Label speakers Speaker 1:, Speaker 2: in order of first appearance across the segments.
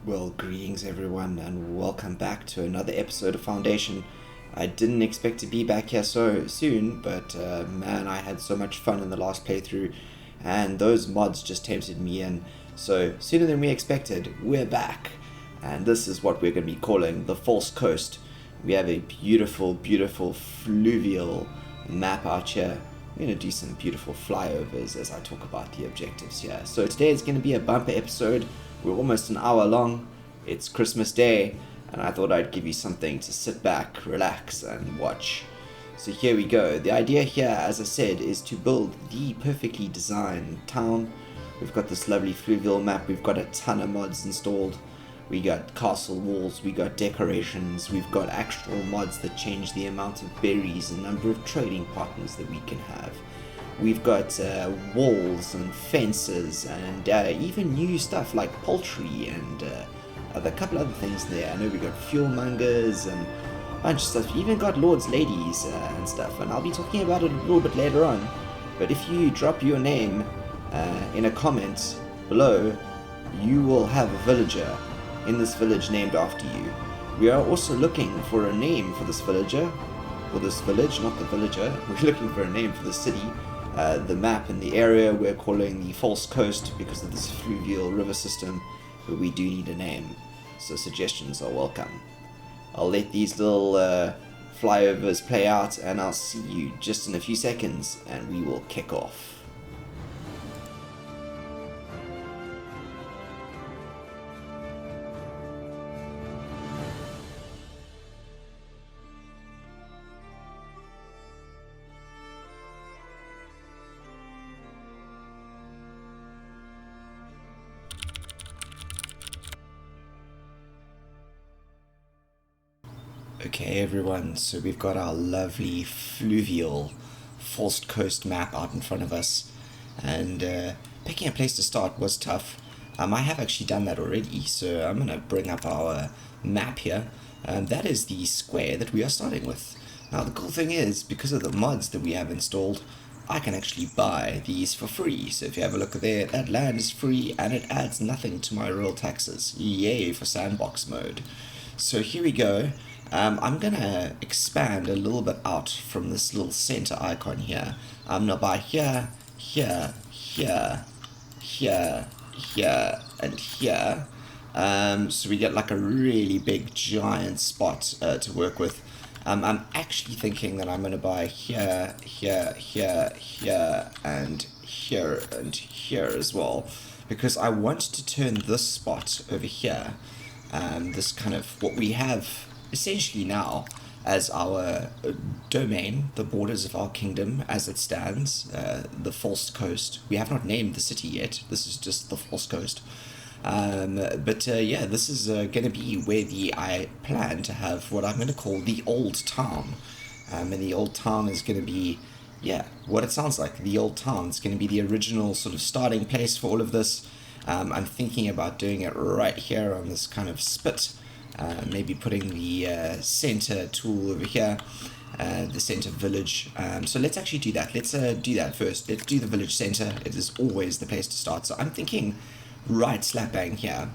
Speaker 1: Well, greetings everyone, and welcome back to another episode of Foundation. I didn't expect to be back here so soon, but man, I had so much fun in the last playthrough, and those mods just tempted me in. So, sooner than we expected, we're back, and this is what we're going to be calling the False Coast. We have a beautiful, beautiful fluvial map out here. We're going to do some beautiful flyovers as I talk about the objectives here. So today is going to be a bumper episode. We're almost an hour long. It's Christmas Day, and I thought I'd give you something to sit back, relax, and watch. So here we go. The idea here, as I said, is to build the perfectly designed town. We've got this lovely fluvial map. We've got a ton of mods installed. We got castle walls, we got decorations, we've got actual mods that change the amount of berries and number of trading partners that we can have. We've got walls and fences and even new stuff like poultry and a couple other things there. I know we got fuel mongers and a bunch of stuff. We even got lords, ladies and stuff, and I'll be talking about it a little bit later on. But if you drop your name in a comment below, you will have a villager in this village named after you. We are also looking for a name for this villager, or this village, not the villager. We're looking for a name for the city. The map and the area we're calling the False Coast because of this fluvial river system, but we do need a name, so suggestions are welcome. I'll let these little flyovers play out, and I'll see you just in a few seconds, and we will kick off. Okay everyone, so we've got our lovely fluvial False Coast map out in front of us, and picking a place to start was tough. I have actually done that already, so I'm going to bring up our map here, and that is the square that we are starting with. Now the cool thing is, because of the mods that we have installed, I can actually buy these for free. So if you have a look there, that land is free and it adds nothing to my royal taxes. Yay for sandbox mode. So here we go. I'm going to expand a little bit out from this little center icon here. I'm going to buy here, here, here, here, here, and here. So we get like a really big giant spot to work with. I'm actually thinking that I'm going to buy here, here, here, here, and here as well. Because I want to turn this spot over here, this kind of what we have essentially now as our domain, the borders of our kingdom as it stands, the False Coast. We have not named the city yet. This is just the False Coast. But yeah, this is going to be where I plan to have what I'm going to call the Old Town. And the Old Town is going to be, yeah, what it sounds like, the Old Town. It's going to be the original sort of starting place for all of this. I'm thinking about doing it right here on this kind of spit. Maybe putting the center tool over here, the center village. So let's actually do that. Let's do that first. Let's do the village center. It is always the place to start. So I'm thinking right slap bang here.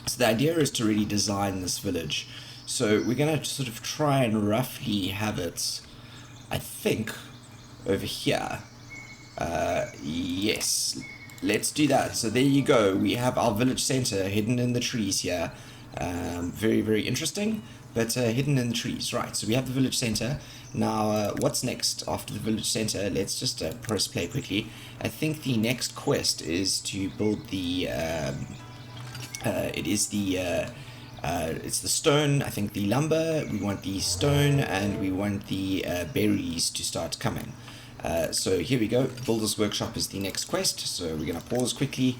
Speaker 1: So the idea is to really design this village. So we're going to sort of try and roughly have it, I think, over here. Yes, let's do that. So there you go. We have our village center hidden in the trees here. Very, very interesting, but hidden in the trees. Right, so we have the village center. Now, what's next after the village center? Let's just press play quickly. I think the next quest is to build the, it's the stone, I think the lumber, we want the stone, and we want the berries to start coming. So here we go, Builder's Workshop is the next quest, so we're going to pause quickly.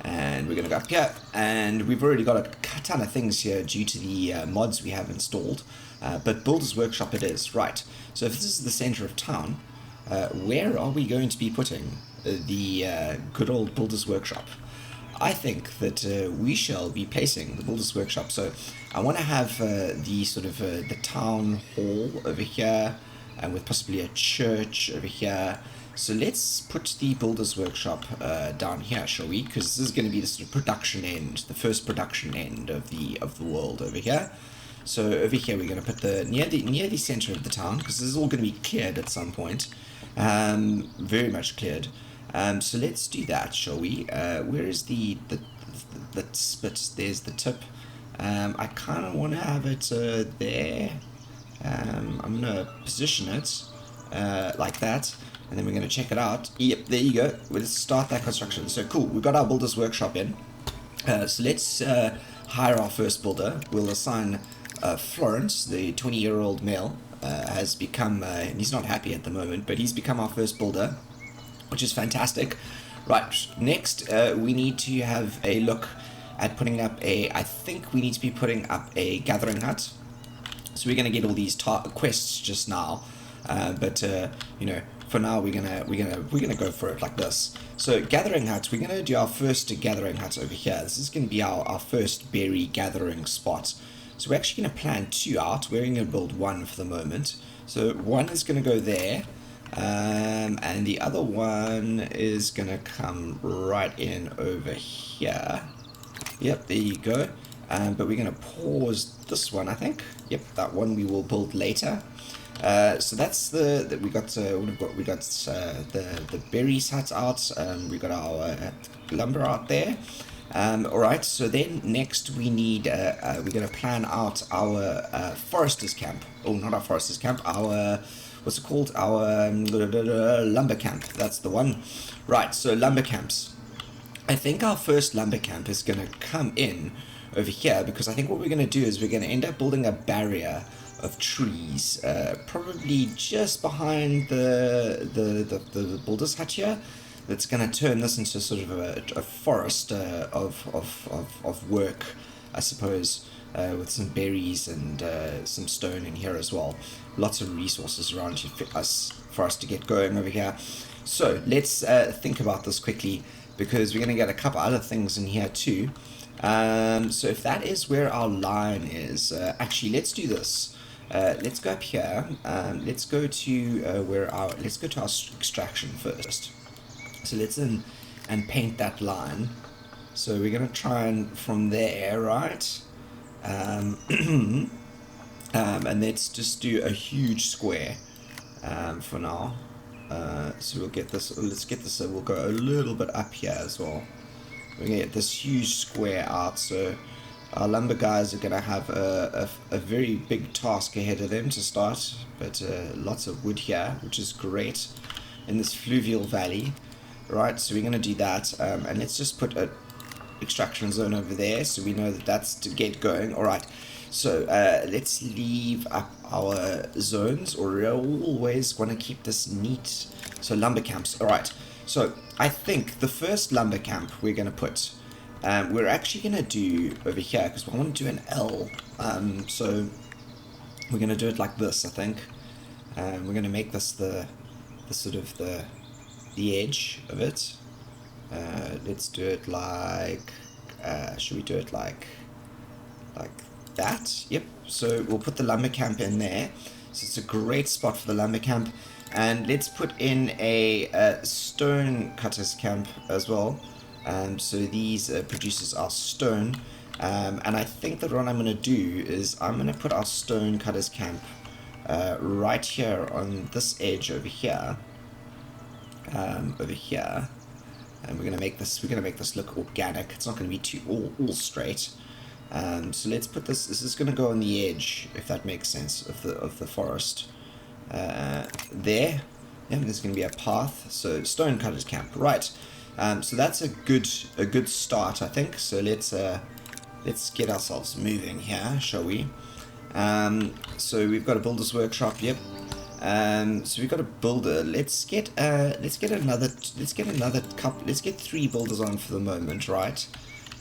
Speaker 1: And we're going to go up here, and we've already got a ton of things here due to the mods we have installed, but Builder's Workshop it is. Right, so if this is the center of town, where are we going to be putting the good old Builder's Workshop? I think that we shall be placing the Builder's Workshop, so I want to have the sort of the town hall over here, and with possibly a church over here. So let's put the builder's workshop down here, shall we? Because this is going to be the sort of production end, the first production end of the world over here. So over here we're going to put the near the center of the town, because this is all going to be cleared at some point, very much cleared. So let's do that, shall we? Where is the spit? There's the tip. I kind of want to have it there. I'm going to position it like that. And then we're going to check it out. Yep, there you go. Let's start that construction. So cool, we've got our builder's workshop in. So let's hire our first builder. We'll assign Florence, the 20-year-old male, has become, he's not happy at the moment, but he's become our first builder, which is fantastic. Right, next we need to have a look at putting up I think we need to be putting up a gathering hut. So we're going to get all these quests just now, but you know, for now we're gonna go for it like this. So gathering huts, we're gonna do our first gathering hut over here. This is gonna be our first berry gathering spot. So we're actually gonna plan 2 out. We're gonna build 1 for the moment. So 1 is gonna go there, and the other one is gonna come right in over here. Yep, there you go. But we're gonna pause this one, I think. Yep, that one we will build later. So that's we got the berries hut out. We got our lumber out there. All right. So then next we need we're gonna plan out our foresters camp. Oh, not our foresters camp. Our what's it called? Our lumber camp. That's the one. Right. So lumber camps. I think our first lumber camp is gonna come in over here, because I think what we're gonna do is we're gonna end up building a barrier of trees, probably just behind the builder's hut here. That's going to turn this into sort of a forest of work, I suppose, with some berries and some stone in here as well. Lots of resources around for us to get going over here. So let's think about this quickly, because we're going to get a couple other things in here too. So if that is where our line is, actually let's do this. Let's go up here. Let's go to let's go to our extraction first. So let's and paint that line. So we're gonna try and from there, right? And let's just do a huge square for now. So we'll get this. Let's get this. We'll go a little bit up here as well. We're gonna get this huge square out. So our lumber guys are going to have a very big task ahead of them to start, but lots of wood here, which is great in this fluvial valley. Right, so we're going to do that, and let's just put an extraction zone over there, so we know that that's to get going. Alright, so let's leave up our zones, or we always want to keep this neat. So lumber camps. Alright, so I think the first lumber camp we're going to put, we're actually going to do over here, because I want to do an L. So we're going to do it like this, I think. We're going to make this the sort of the edge of it. Let's do it like, should we do it like that? Yep. So we'll put the lumber camp in there. So it's a great spot for the lumber camp. And let's put in a stone cutters camp as well. So these produces our stone, and I think that what I'm going to do is I'm going to put our stone cutters camp right here on this edge over here, and we're going to make this look organic. It's not going to be too all straight. So let's put this. This is going to go on the edge, if that makes sense, of the forest. There, yeah, there's going to be a path. So stone cutters camp, right? So that's a good start, I think. So let's get ourselves moving here, shall we? So we've got a builder's workshop. Yep. So we've got a builder. Let's get 3 builders on for the moment, right?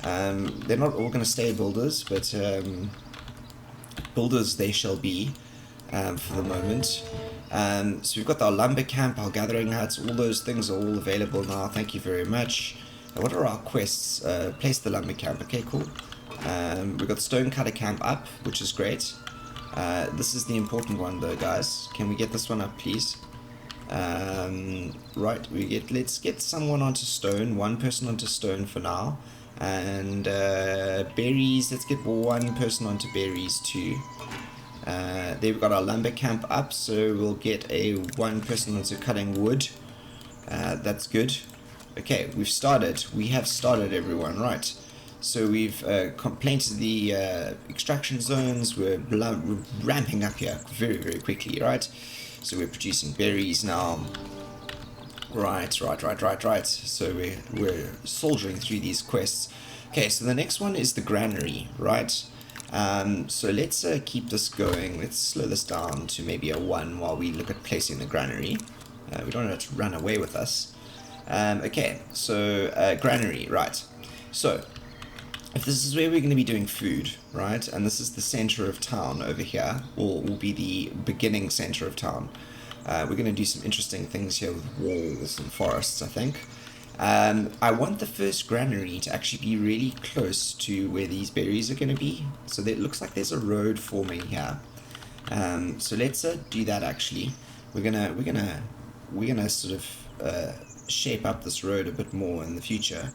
Speaker 1: They're not all going to stay builders, but builders they shall be for the moment. So we've got our lumber camp, our gathering huts, all those things are all available now. Thank you very much. What are our quests? Place the lumber camp. Okay, cool. We've got the stone cutter camp up, which is great. This is the important one though, guys. Can we get this one up, please? Right, let's get someone onto stone, one person onto stone for now. And berries, let's get one person onto berries too. There we've got our lumber camp up, so we'll get one person onto cutting wood. That's good. Okay, we have started, everyone, right. So we've completed the extraction zones. We're ramping up here very, very quickly, right? So we're producing berries now. Right. So we're soldiering through these quests. Okay, so the next one is the Granary, right? So let's keep this going. Let's slow this down to maybe a 1 while we look at placing the Granary. We don't want it to run away with us. Okay, so Granary, right. So if this is where we're going to be doing food, right, and this is the center of town over here, or will be the beginning center of town, we're going to do some interesting things here with walls and forests, I think. I want the first granary to actually be really close to where these berries are going to be. So it looks like there's a road forming here. So let's do that actually. We're gonna sort of shape up this road a bit more in the future.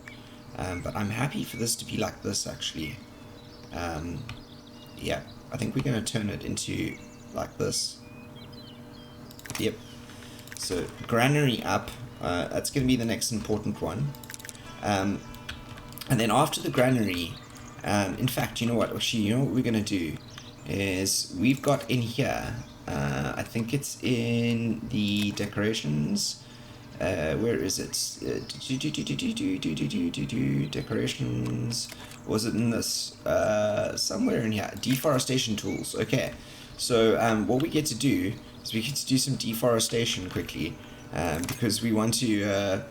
Speaker 1: But I'm happy for this to be like this actually. Yeah, I think we're gonna turn it into like this. Yep. So granary up. That's going to be the next important one. And then after the granary, in fact, you know what? Actually, you know what we're going to do is we've got in here, I think it's in the decorations. Where is it? Decorations. Was it in this? Somewhere in here. Deforestation tools. Okay. So what we get to do is we get to do some deforestation quickly. Because we want to,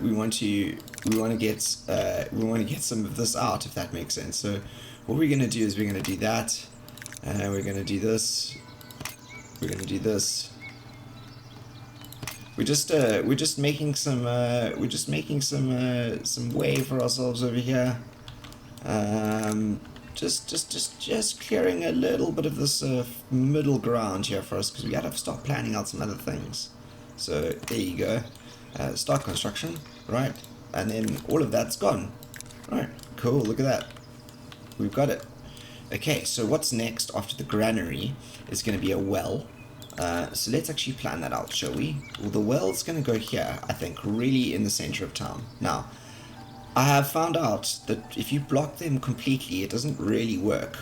Speaker 1: we want to get some of this out, if that makes sense. So what we're gonna do is we're gonna do that, we're gonna do this, we're gonna do this. We're just making some way for ourselves over here. Just clearing a little bit of this middle ground here for us, because we gotta start planning out some other things. So there you go. Start construction, right? And then all of that's gone. Right, cool, look at that. We've got it. Okay, so what's next after the granary is going to be a well. So let's actually plan that out, shall we? Well, the well's going to go here, I think, really in the center of town. Now, I have found out that if you block them completely, it doesn't really work.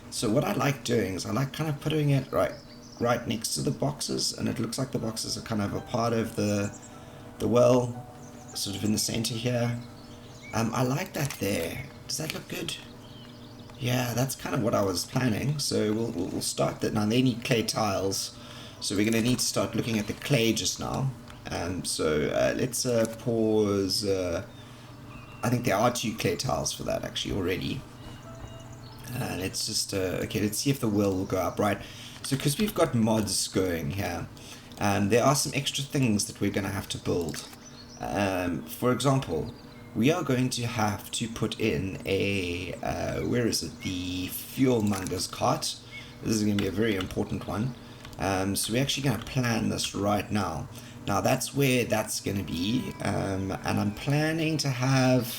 Speaker 1: So what I like doing is I like kind of putting it right next to the boxes, and it looks like the boxes are kind of a part of the well, sort of in the center here. I like that there. Does that look good? Yeah, that's kind of what I was planning. So we'll start that now. They need clay tiles, so we're going to need to start looking at the clay just now. Let's pause. I think there are 2 clay tiles for that actually already. Let's just okay. Let's see if the well will go up, right? So because we've got mods going here, there are some extra things that we're going to have to build. For example, we are going to have to put in a where is it? The fuel monger's cart. This is going to be a very important one. So we're actually going to plan this right now. Now that's where that's going to be, and I'm planning to have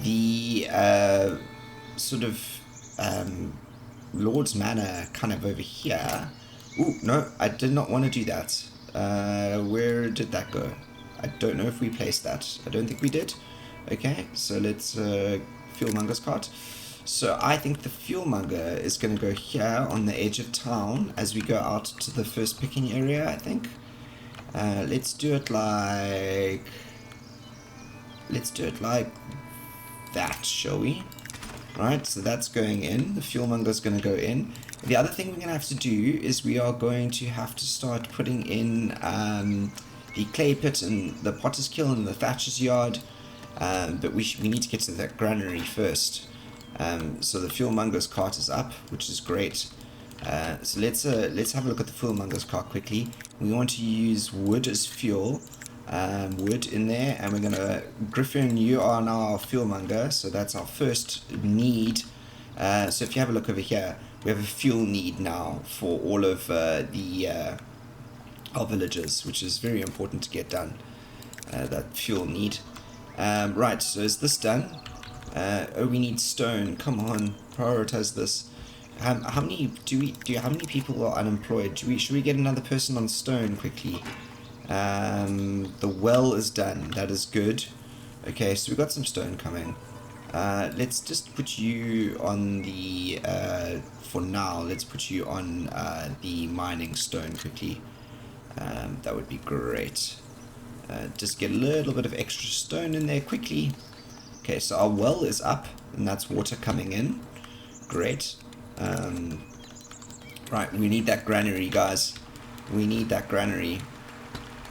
Speaker 1: the sort of Lord's Manor kind of over here. Ooh, no, I did not want to do that. Where did that go? I don't know if we placed that. I don't think we did. Okay, so let's fuelmonger's cart. So I think the fuelmonger is going to go here on the edge of town as we go out to the first picking area, I think. Let's do it like that, shall we? Right, so that's going in. The fuelmonger is going to go in. The other thing we're going to have to do is we are going to have to start putting in the clay pit and the potter's kiln and the thatcher's yard. But we need to get to that granary first. So the fuelmonger's cart is up, which is great. So let's have a look at the fuelmonger's cart quickly. We want to use wood as fuel. Wood in there, and we're gonna Griffin, you are now our fuelmonger, so that's our first need. So if you have a look over here, we have a fuel need now for all of the our villagers, which is very important to get done. That fuel need. Right, so is this done? Oh, we need stone. Come on, prioritize this. How many how many people are unemployed? Should we get another person on stone quickly? The well is done. That is good. Okay, so we've got some stone coming. Let's just put you on the for now. Let's put you on the mining stone quickly. That would be great. Just get a little bit of extra stone in there quickly. Okay, so our well is up, and that's water coming in. Great. Right, we need that granary, guys. We need that granary.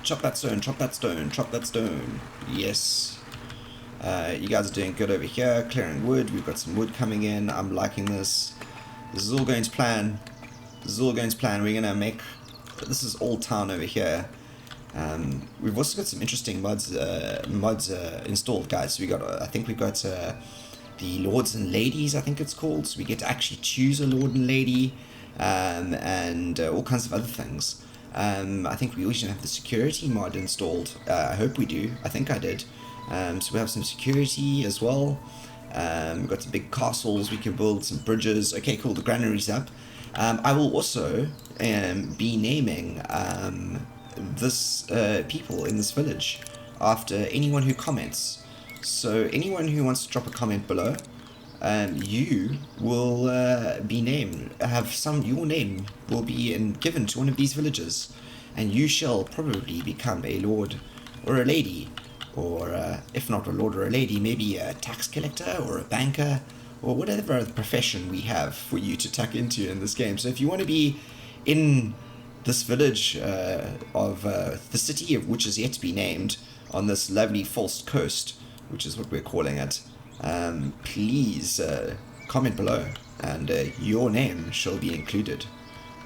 Speaker 1: Chop that stone, chop that stone, chop that stone. Yes. You guys are doing good over here, clearing wood. We've got some wood coming in. I'm liking this. This is all going to plan. This is all going to plan. We're going to make... This is all town over here. We've also got some interesting mods installed, guys. So we got, I think we've got the lords and ladies, I think it's called. So we get to actually choose a lord and lady, and all kinds of other things. I think we also have the security mod installed. I hope we do. I think I did. So we have some security as well. We've got some big castles we can build, some bridges. Okay, cool. The granary's up. I will also be naming this people in this village after anyone who comments. So anyone who wants to drop a comment below, you will be named. Your name will be given to one of these villagers, and you shall probably become a lord or a lady, or if not a lord or a lady, maybe a tax collector or a banker, or whatever profession we have for you to tuck into in this game. So if you want to be in this village of the city of which is yet to be named on this lovely false coast, which is what we're calling it, please comment below, and your name shall be included.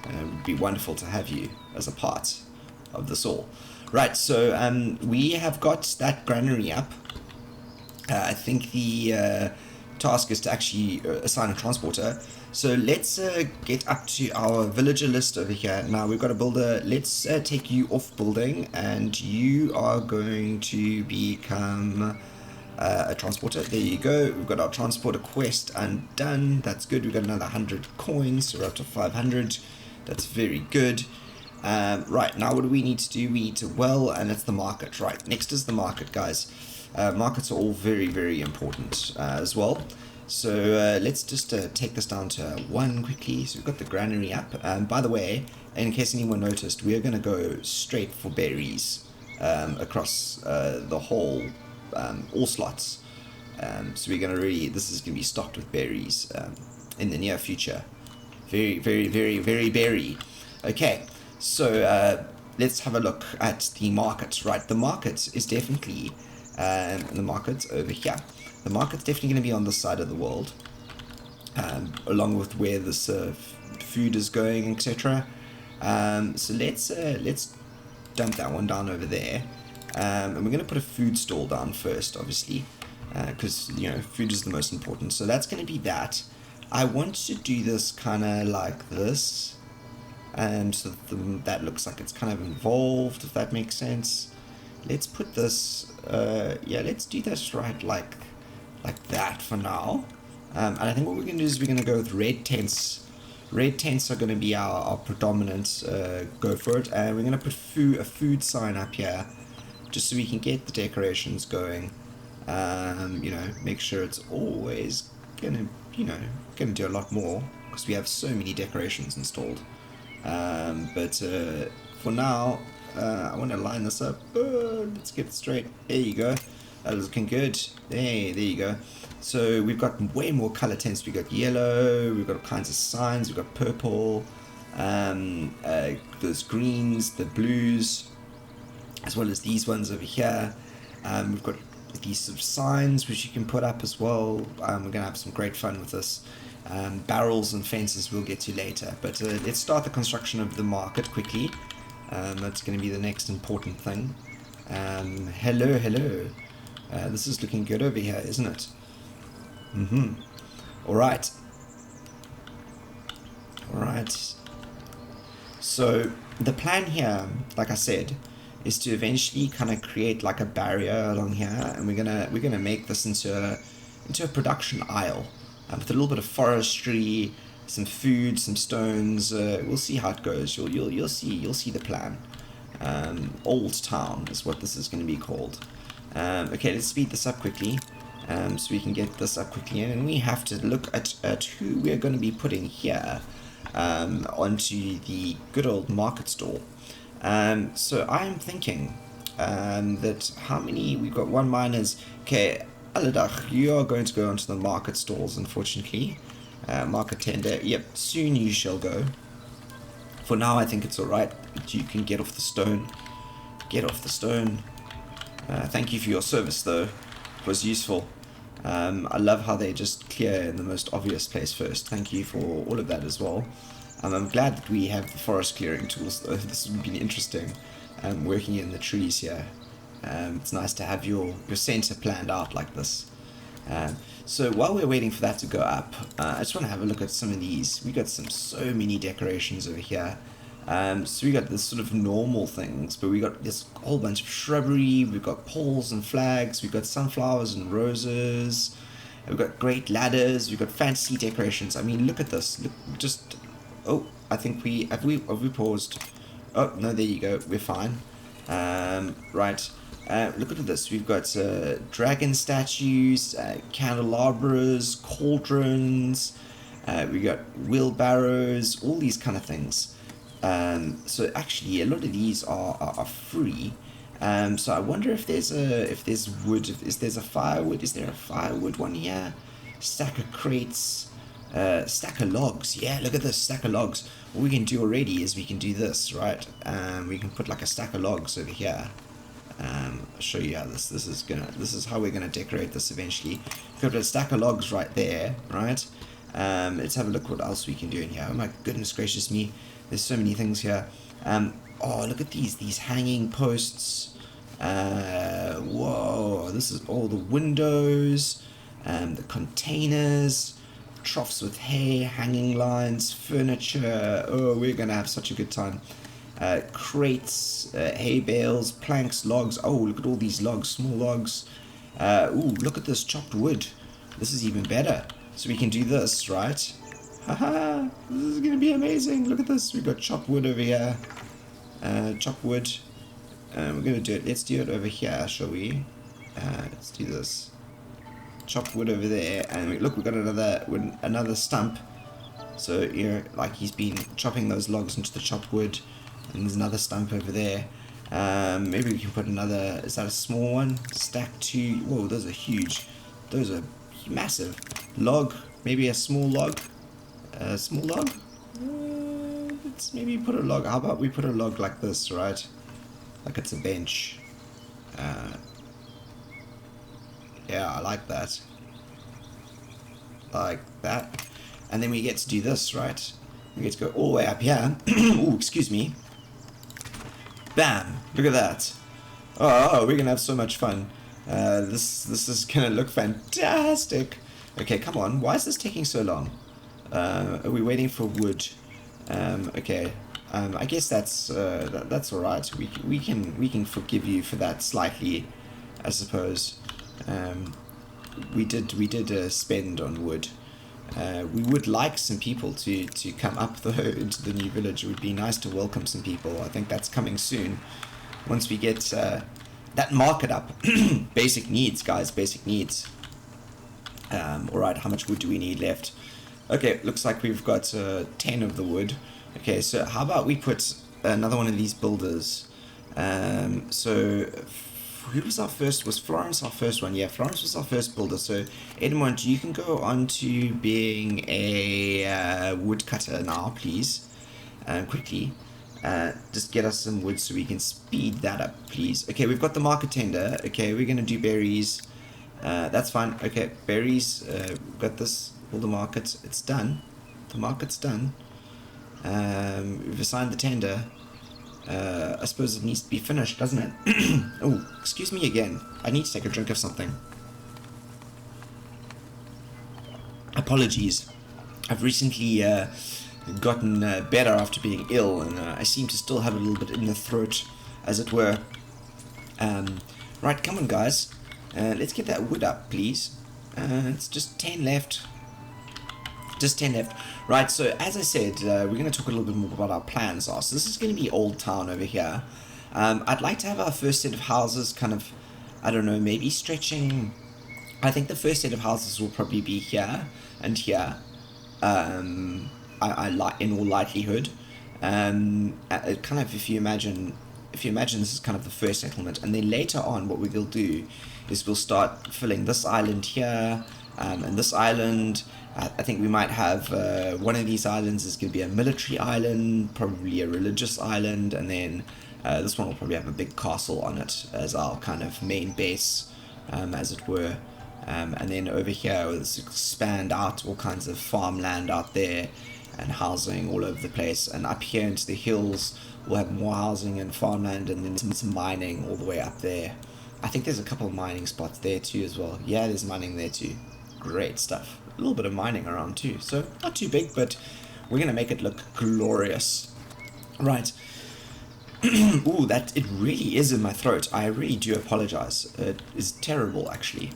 Speaker 1: It would be wonderful to have you as a part of this all. Right, so we have got that granary up. I think the task is to actually assign a transporter. So let's get up to our villager list over here. Now we've got a builder. Let's take you off building, and you are going to become a transporter. There you go. We've got our transporter quest undone. That's good. We've got another 100 coins, so we're up to 500. That's very good. Right, now what do we need to do? We need to well, and it's the market. Right, next is the market, guys. Markets are all very, very important as well. So let's just take this down to 1 quickly. So we've got the granary up. By the way, in case anyone noticed, we are going to go straight for berries across the whole, all slots. So we're going to this is going to be stocked with berries in the near future. Very, very, very, very berry. Okay, so let's have a look at the market. Right, the market is definitely the market over here. The market's definitely going to be on this side of the world, along with where this food is going, etc. So let's dump that one down over there, and we're going to put a food stall down first, obviously, because food is the most important. So that's going to be that. I want to do this kind of like this, so that looks like it's kind of involved, if that makes sense. Let's put this, yeah, let's do this right like that for now. And I think what we're going to do is we're going to go with red tents. Red tents are going to be our predominant go for it. And we're going to put a food sign up here, just so we can get the decorations going. Make sure it's always going to do a lot more, because we have so many decorations installed. But for now, I want to line this up. Let's get it straight. There you go. That is looking good. There you go. So we've got way more color tints. We've got yellow, we've got all kinds of signs, we've got purple, those greens, the blues, as well as these ones over here. We've got these sort of signs which you can put up as well. We're going to have some great fun with this. Barrels and fences we'll get to later. But let's start the construction of the market quickly. That's going to be the next important thing. Hello. This is looking good over here, isn't it? Alright. So, the plan here, like I said, is to eventually kind of create like a barrier along here, and we're gonna make this into a production aisle, with a little bit of forestry, some food, some stones. We'll see how it goes. You'll see the plan. Old Town is what this is going to be called. Okay, let's speed this up quickly, so we can get this up quickly, and we have to look at who we're going to be putting here, onto the good old market stall. So I'm thinking that how many, we've got one miners. Okay, Aladach, you are going to go onto the market stalls, unfortunately. Market tender, yep, soon you shall go. For now, I think it's alright. You can get off the stone. Get off the stone. Thank you for your service, though. It was useful. I love how they just clear in the most obvious place first. Thank you for all of that as well. I'm glad that we have the forest clearing tools, though. This has been interesting, working in the trees here. It's nice to have your center planned out like this. So while we're waiting for that to go up, I just want to have a look at some of these. We got so many decorations over here. So we got this sort of normal things, but we got this whole bunch of shrubbery. We've got poles and flags. We've got sunflowers and roses. We've got great ladders. We've got fancy decorations. I mean, look at this. Look, just, oh, I think we paused. Oh no, there you go. We're fine. Right. Look at this. We've got dragon statues, candelabras, cauldrons. We got wheelbarrows, all these kind of things. So actually, a lot of these are free. So I wonder if there's wood. Is there a firewood one here? Stack of crates, stack of logs. Yeah, look at this stack of logs. What we can do already is we can do this, right? We can put like a stack of logs over here. I'll show you how this is how we're gonna decorate this eventually. We've got a stack of logs right there, right? Let's have a look what else we can do in here. Oh my goodness gracious me, there's so many things here. Oh, look at these hanging posts. Whoa, this is all the windows, the containers, troughs with hay, hanging lines, furniture. Oh, we're gonna have such a good time. Crates, hay bales, planks, logs. Oh, look at all these logs, small logs. Ooh, look at this chopped wood. This is even better. So we can do this, right? Haha, this is gonna be amazing. Look at this. We've got chopped wood over here. Chopped wood. We're gonna do it. Let's do it over here, shall we? Let's do this. Chopped wood over there, and look, we've got another stump. So like he's been chopping those logs into the chopped wood. And there's another stump over there. Maybe we can put another. Is that a small one? Stack 2. Whoa, those are huge. Those are massive. Log. Maybe a small log. Small log. Let's maybe put a log. How about we put a log like this, right? Like it's a bench. Yeah, I like that. Like that. And then we get to do this, right? We get to go all the way up here. Ooh, excuse me. Bam! Look at that. Oh, we're gonna have so much fun. This is gonna look fantastic. Okay, come on. Why is this taking so long? Are we waiting for wood? Okay. I guess that's all right. We can forgive you for that slightly, I suppose. We did spend on wood. We would like some people to come up though into the new village. It would be nice to welcome some people. I think that's coming soon. Once we get that market up. Basic needs, guys, basic needs. Alright, how much wood do we need left? Okay, looks like we've got 10 of the wood. Okay, so how about we put another one of these builders. So who was our first? Was Florence our first one? Yeah, Florence was our first builder. So Edmund, you can go on to being a woodcutter now, please. Quickly. Just get us some wood so we can speed that up, please. Okay, we've got the market tender. Okay, we're gonna do berries. That's fine. Okay, berries. We've got this. All the markets. It's done. The market's done. We've assigned the tender. I suppose it needs to be finished, doesn't it? Oh, excuse me again. I need to take a drink of something. Apologies. I've recently gotten better after being ill, and I seem to still have a little bit in the throat, as it were. Right, come on guys, let's get that wood up, please. It's just 10 left. Just 10 left. Right, so as I said, we're going to talk a little bit more about our plans are. So this is going to be Old Town over here. I'd like to have our first set of houses kind of, I don't know, maybe stretching. I think the first set of houses will probably be here and here. I like, in all likelihood. Kind of, if you imagine this is kind of the first settlement, and then later on what we'll do is we'll start filling this island here, and this island. I think we might have one of these islands is going to be a military island, probably a religious island, and then this one will probably have a big castle on it as our kind of main base, as it were. And then over here we'll expand out all kinds of farmland out there and housing all over the place, and up here into the hills we'll have more housing and farmland, and then some mining all the way up there. I think there's a couple of mining spots there too as well. Yeah, there's mining there too. Great stuff. A little bit of mining around too, so not too big, but we're gonna make it look glorious. Right. Ooh, that, it really is in my throat. I really do apologize. It is terrible, actually.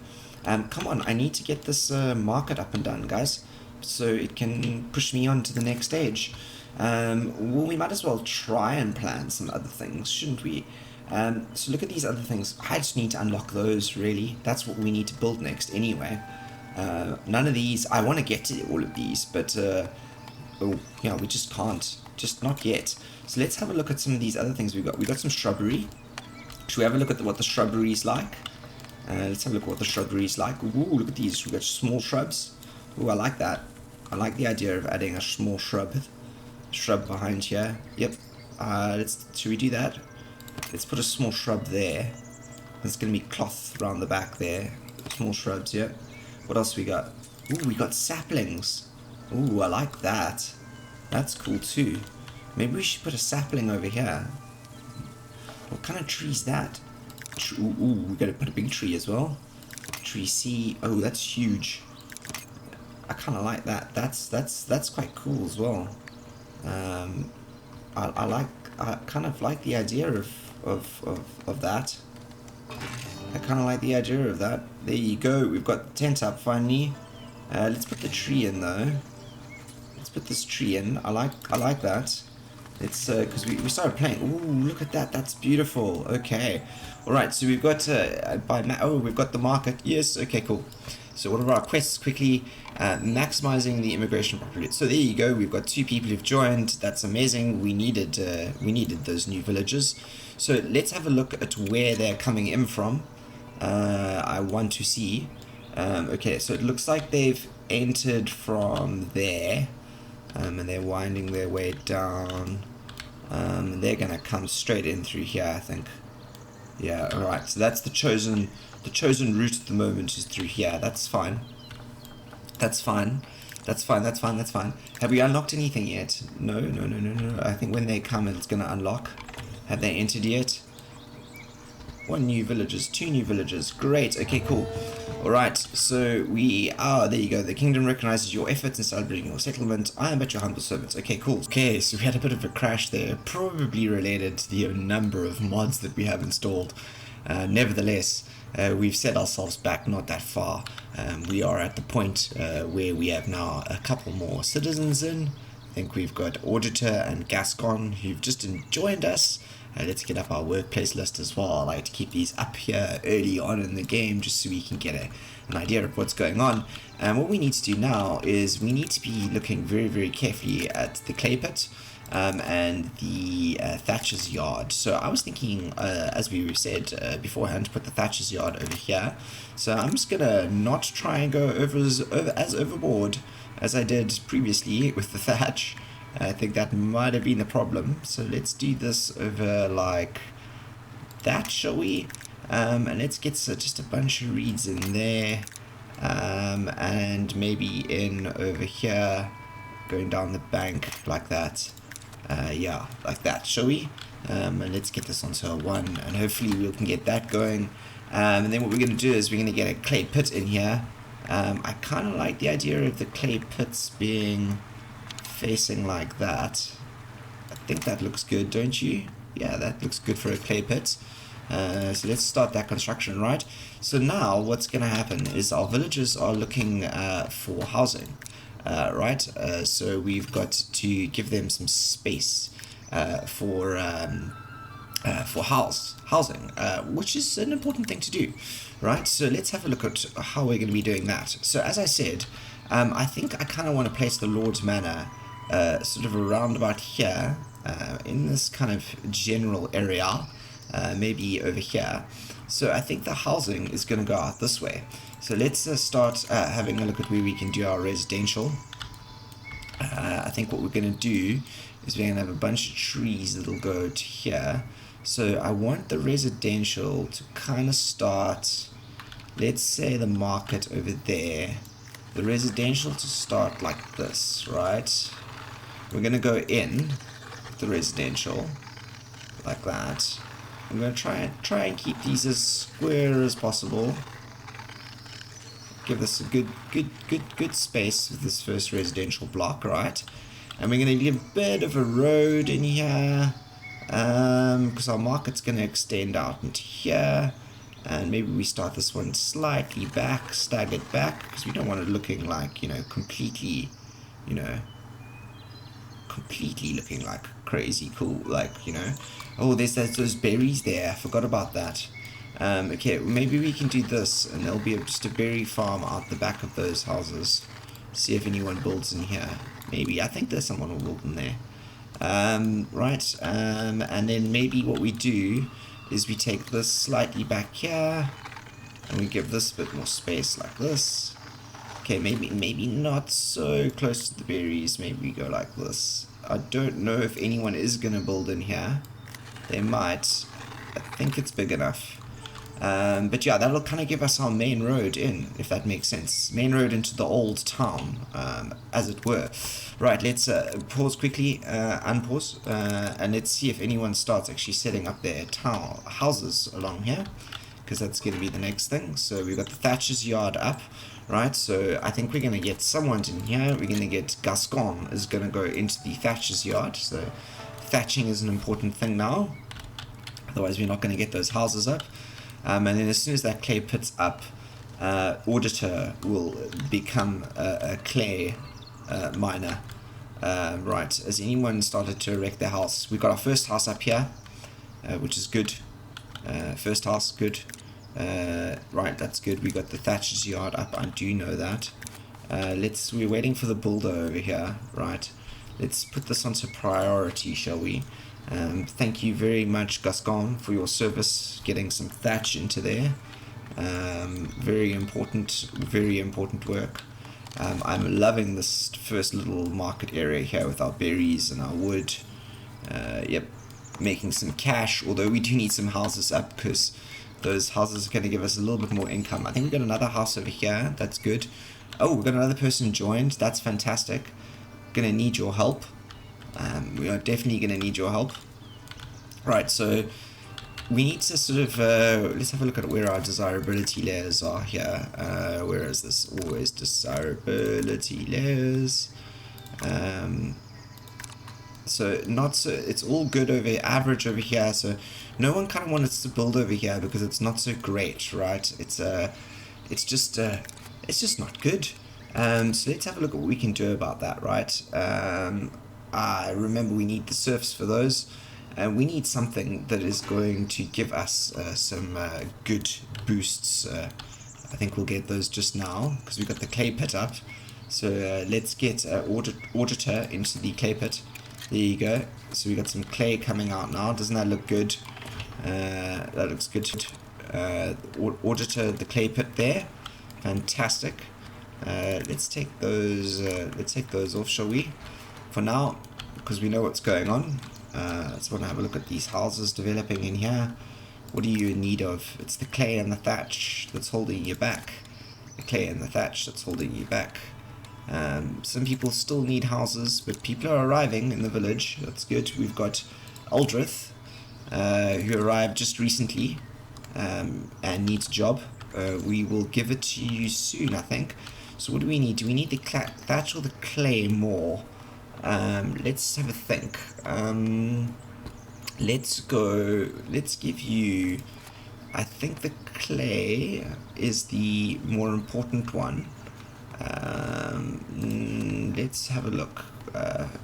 Speaker 1: Come on, I need to get this market up and done, guys, so it can push me on to the next stage. Well, we might as well try and plan some other things, shouldn't we? So look at these other things. I just need to unlock those, really. That's what we need to build next anyway. None of these, I want to get to all of these, but oh, yeah, we just can't, just not yet. So let's have a look at some of these other things we've got. We've got some shrubbery. Should we have a look at what the shrubbery is like? Let's have a look at what the shrubbery is like. Ooh, look at these. We've got small shrubs. Ooh, I like that. I like the idea of adding a small shrub behind here. Yep. Should we do that? Let's put a small shrub there. There's going to be cloth around the back there. Small shrubs, yep. What else we got? Ooh, we got saplings. Ooh, I like that. That's cool too. Maybe we should put a sapling over here. What kind of tree is that? Ooh, we got to put a big tree as well. Tree C. Oh, that's huge. I kind of like that. That's quite cool as well. I kind of like the idea of that. I kind of like the idea of that. There you go. We've got the tent up finally. Let's put the tree in though. Let's put this tree in. I like that. It's because we started playing. Ooh, look at that. That's beautiful. Okay. All right. So we've got we've got the market. Yes. Okay. Cool. So what are our quests quickly? Maximizing the immigration population. So there you go. We've got 2 people who've joined. That's amazing. We needed those new villages. So let's have a look at where they're coming in from. I want to see. Okay, so it looks like they've entered from there, and they're winding their way down. They're gonna come straight in through here, I think. Yeah. All right. So that's the chosen route at the moment is through here. That's fine. That's fine. That's fine. Have we unlocked anything yet? No. I think when they come, it's gonna unlock. Have they entered yet? 1 new villagers, 2 new villagers. Great. Okay, cool. Alright, so there you go. The kingdom recognizes your efforts in celebrating your settlement. I am but your humble servant. Okay, cool. Okay, so we had a bit of a crash there, probably related to the number of mods that we have installed. Nevertheless, we've set ourselves back not that far. We are at the point where we have now a couple more citizens in. I think we've got Auditor and Gascon who've just joined us. Let's get up our workplace list as well. I like to keep these up here early on in the game just so we can get an idea of what's going on. And what we need to do now is we need to be looking very, very carefully at the clay pit and the thatcher's yard. So I was thinking, as we said beforehand, to put the thatcher's yard over here. So I'm just going to not try and go as overboard as I did previously with the thatch. I think that might have been the problem. So let's do this over like that, shall we? And let's get just a bunch of reeds in there. And maybe in over here, going down the bank like that. Yeah, like that, shall we? And let's get this onto a 1, and hopefully we can get that going. And then what we're going to do is we're going to get a clay pit in here. I kind of like the idea of the clay pits being facing like that. I think that looks good, don't you? Yeah, that looks good for a clay pit. So let's start that construction, right? So now what's going to happen is our villagers are looking for housing, right? So we've got to give them some space for housing, which is an important thing to do, right? So let's have a look at how we're going to be doing that. So as I said, I think I kind of want to place the Lord's Manor sort of around about here, in this kind of general area, maybe over here. So I think the housing is going to go out this way. So let's start having a look at where we can do our residential. I think what we're going to do is we're going to have a bunch of trees that'll go to here. So I want the residential to kind of start, let's say the market over there. The residential to start like this, right? We're going to go in the residential like that. I'm going to try and keep these as square as possible. Give this a good space with this first residential block, right? And we're going to leave a bit of a road in here, because our market's going to extend out into here. And maybe we start this one slightly back, staggered back, because we don't want it looking like, completely looking like crazy cool, like, oh, there's those berries there, I forgot about that. Okay, maybe we can do this, and there'll be just a berry farm out the back of those houses. See if anyone builds in here. Maybe, I think there's someone who will build in there. Right, and then maybe what we do is we take this slightly back here, and we give this a bit more space like this. Okay, maybe not so close to the berries. Maybe we go like this. I don't know if anyone is going to build in here. They might. I think it's big enough. But yeah, that'll kind of give us our main road in, if that makes sense. Main road into the old town, as it were. Right, let's pause quickly, unpause, and let's see if anyone starts actually setting up their houses along here, because that's going to be the next thing. So we've got the thatcher's yard up. Right, so I think we're going to get someone in here. We're going to get Gascon is going to go into the thatcher's yard. So thatching is an important thing now. Otherwise, we're not going to get those houses up. And then as soon as that clay pit's up, Auditor will become a clay miner. Right, has anyone started to erect their house? We've got our first house up here, which is good. First house, good. Right, that's good. We got the thatcher's yard up. I do know that. We're waiting for the builder over here. Right, let's put this onto priority, shall we? Thank you very much, Gascon, for your service, getting some thatch into there. Very important work. I'm loving this first little market area here with our berries and our wood. Yep, making some cash, although we do need some houses up, because those houses are going to give us a little bit more income. I think we've got another house over here. That's good. Oh, we've got another person joined. That's fantastic. Going to need your help. We are definitely going to need your help. Right, so we need to sort of, let's have a look at where our desirability layers are here. Where is this? Always desirability layers. So it's all good over average over here. So no one kind of wants to build over here because it's not so great, right? It's just not good. So let's have a look at what we can do about that, right? I remember we need the serfs for those. We need something that is going to give us some good boosts. I think we'll get those just now because we've got the clay pit up. So let's get Auditor into the clay pit. There you go. So we got some clay coming out now. Doesn't that look good? That looks good. Auditor the clay pit there. Fantastic. Let's take those. Let's take those off, shall we? For now, because we know what's going on. Let's want to have a look at these houses developing in here. What are you in need of? It's the clay and the thatch that's holding you back. The clay and the thatch that's holding you back. Some people still need houses, but people are arriving in the village. That's good. We've got Aldrith, who arrived just recently, and needs a job. We will give it to you soon, I think. So what do we need? Do we need the thatch or the clay more? Let's have a think. Let's give you, I think the clay is the more important one. Let's have a look.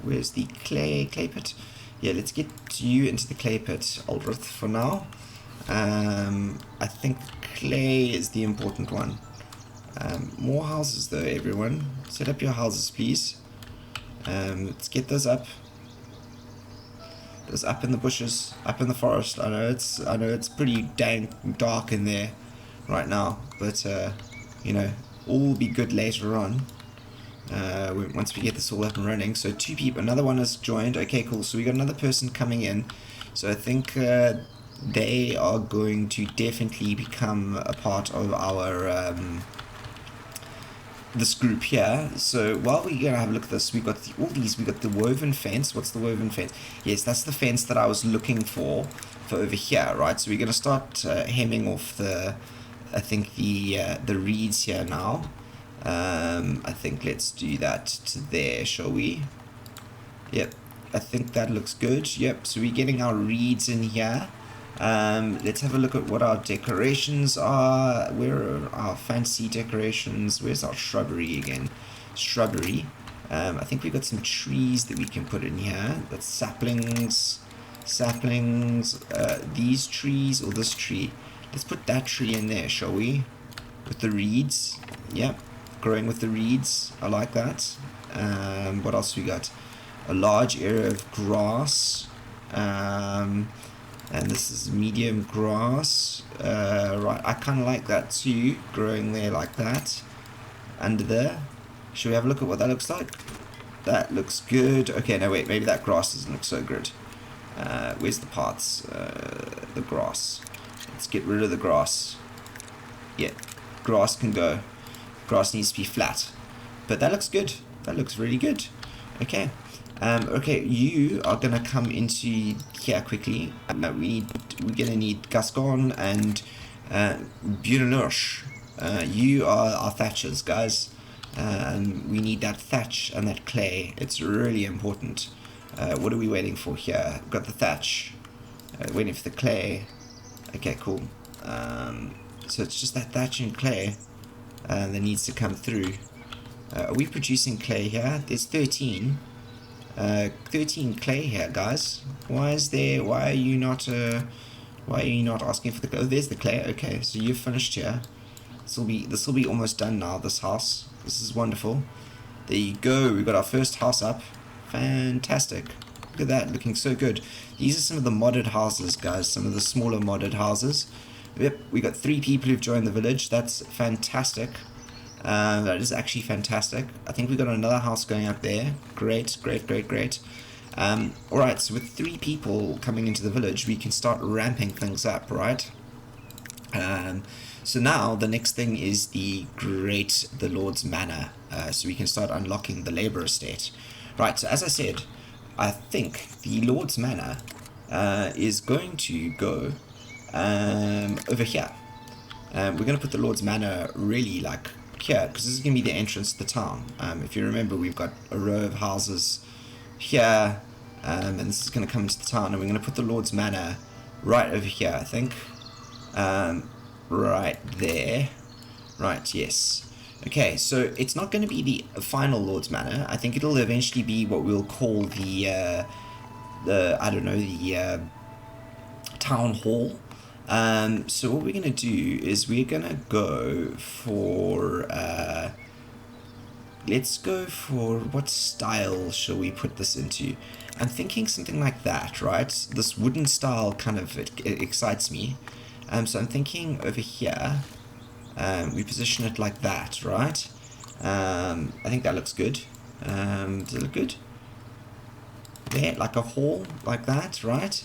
Speaker 1: Where's the clay pit? Yeah, let's get you into the clay pit, Aldrith, for now. I think clay is the important one. More houses though, everyone. Set up your houses, please. Let's get those up. Those up in the bushes, up in the forest. I know it's pretty dang dark in there right now, but you know, all will be good later on. Once we get this all up and running. So 2 people, another one has joined. Okay, cool. So we got another person coming in. So I think they are going to definitely become a part of our this group here. So while we're gonna have a look at this, we got all these. We got the woven fence. What's the woven fence? Yes, that's the fence that I was looking for over here, right? So we're gonna start hemming off the, I think the reeds here now. I think let's do that to there, shall we? Yep, I think that looks good. Yep, so we're getting our reeds in here. Let's have a look at what our decorations are. Where are our fancy decorations? Where's our shrubbery again? Shrubbery. I think we've got some trees that we can put in here. That's saplings. These trees or this tree. Let's put that tree in there, shall we? With the reeds. Yep, growing with the reeds. I like that. What else we got? A large area of grass. And this is medium grass. Right, I kind of like that too, growing there like that. Under there. Should we have a look at what that looks like? That looks good. Okay, no wait, maybe that grass doesn't look so good. Where's the parts? The grass. Let's get rid of the grass. Yeah, grass can go. Grass needs to be flat. But that looks good. That looks really good. Okay. Okay, you are gonna come into here quickly. We're gonna need Gascon and Burenush. You are our thatchers, guys. We need that thatch and that clay. It's really important. What are we waiting for here? We've got the thatch. Waiting for the clay. Okay, cool. So it's just that thatch and clay that needs to come through. Are we producing clay here? There's 13. 13 clay here, guys. Why are you not asking for the clay? Oh, there's the clay. Okay, so you've finished here. This will be almost done now, this house. This is wonderful. There you go. We've got our first house up. Fantastic. Look at that, looking so good. These are some of the modded houses, guys. Some of the smaller modded houses. Yep, we got 3 people who've joined the village. That's fantastic. That is actually fantastic. I think we got another house going up there. Great. Alright, so with 3 people coming into the village, we can start ramping things up, right? So now the next thing is the Lord's Manor. So we can start unlocking the labor estate. Right, so as I said, I think the Lord's Manor is going to go over here. We're going to put the Lord's Manor really like here, because this is going to be the entrance to the town. If you remember, we've got a row of houses here, and this is going to come into the town, and we're going to put the Lord's Manor right over here, I think. Right there. Right, yes. Okay, so it's not going to be the final Lord's Manor. I think it'll eventually be what we'll call the town hall. So what we're going to do is we're going to go for, let's go for, what style shall we put this into? I'm thinking something like that, right? This wooden style kind of, it excites me. So I'm thinking over here, we position it like that, right? I think that looks good. Does it look good? There, like a hall, like that, right?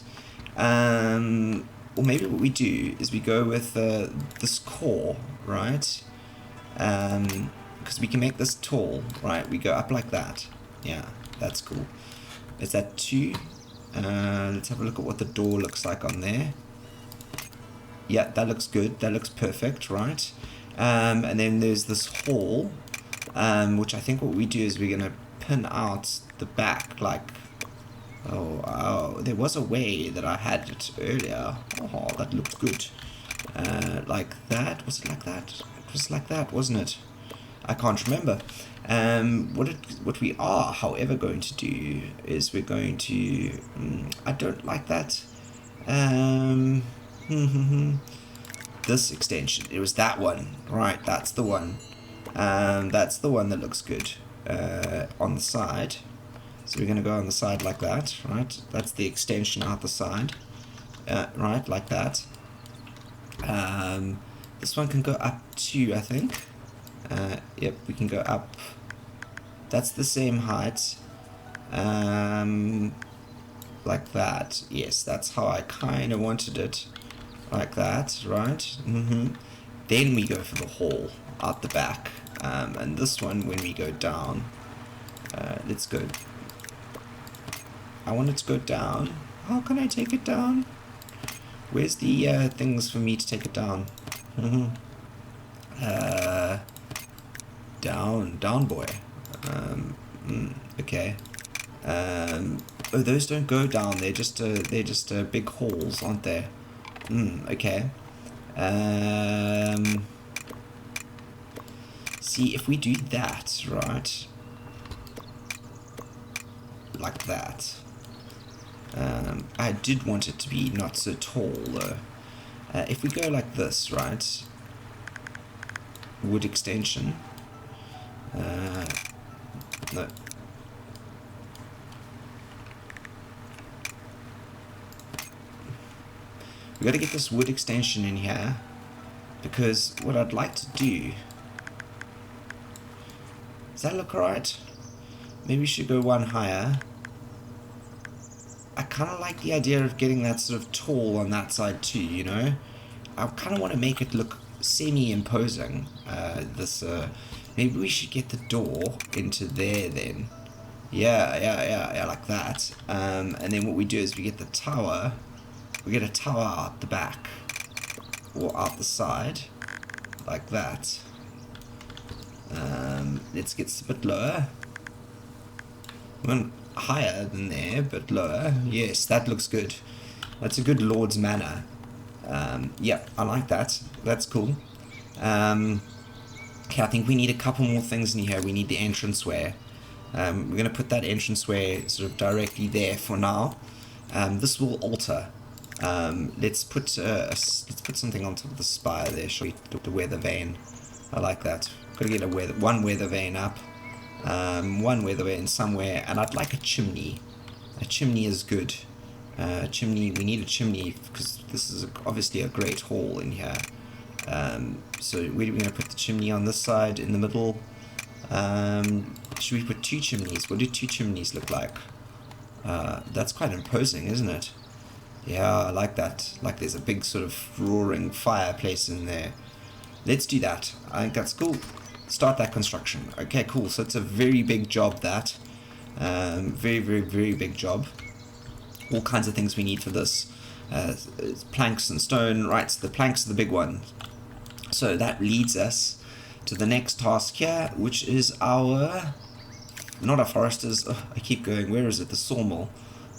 Speaker 1: Or maybe what we do is we go with this core, right? Because we can make this tall, right? We go up like that. Yeah, that's cool. Is that 2? Let's have a look at what the door looks like on there. Yeah, that looks good. That looks perfect, right? And then there's this hall, which I think what we do is we're going to pin out the back, like, oh, there was a way that I had it earlier. Oh, that looked good. Like that, was it like that? It was like that, wasn't it? I can't remember. What we are, however, going to do is we're going to, I don't like that. This extension, it was that one, right? That's the one. That's the one that looks good on the side. So we're going to go on the side like that, right? That's the extension out the side, right? Like that. This one can go up too, I think. Yep, we can go up. That's the same height. Like that. Yes, that's how I kind of wanted it. Like that, right? Then we go for the hall out the back. And this one, when we go down, let's go. I want it to go down. How can I take it down? Where's the things for me to take it down? Down, boy. Okay. Oh, those don't go down. They're just big halls, aren't they? Okay. See, if we do that, right? Like that. I did want it to be not so tall, though. If we go like this, right? Wood extension. No. We gotta get this wood extension in here, because what I'd like to do... Does that look alright? Maybe we should go one higher. I kind of like the idea of getting that sort of tall on that side too, you know? I kind of want to make it look semi-imposing. Maybe we should get the door into there then. Yeah, like that. And then what we do is we get the tower. We get a tower out the back. Or out the side. Like that. Let's get a bit lower. Well, higher than there, but lower. Yes, that looks good. That's a good Lord's manor. Yep, I like that. That's cool. Okay, I think we need a couple more things in here. We need the entranceway. We're going to put that entranceway sort of directly there for now. This will alter. Let's put something on top of the spire there. Shall we? The weather vane. I like that. Got to get one weather vane up. One weather vane somewhere, and I'd like a chimney. A chimney is good. Chimney. We need a chimney because this is obviously a great hall in here. So we're going to put the chimney on this side in the middle. Should we put two chimneys? What do two chimneys look like? That's quite imposing, isn't it? Yeah, I like that. Like there's a big sort of roaring fireplace in there. Let's do that. I think that's cool. Start that construction. Okay, cool. So it's a very big job, that. Very, very, very big job. All kinds of things we need for this. Planks and stone. Right, so the planks are the big one. So that leads us to the next task here, which is our... Not our foresters. Oh, I keep going. Where is it? The sawmill.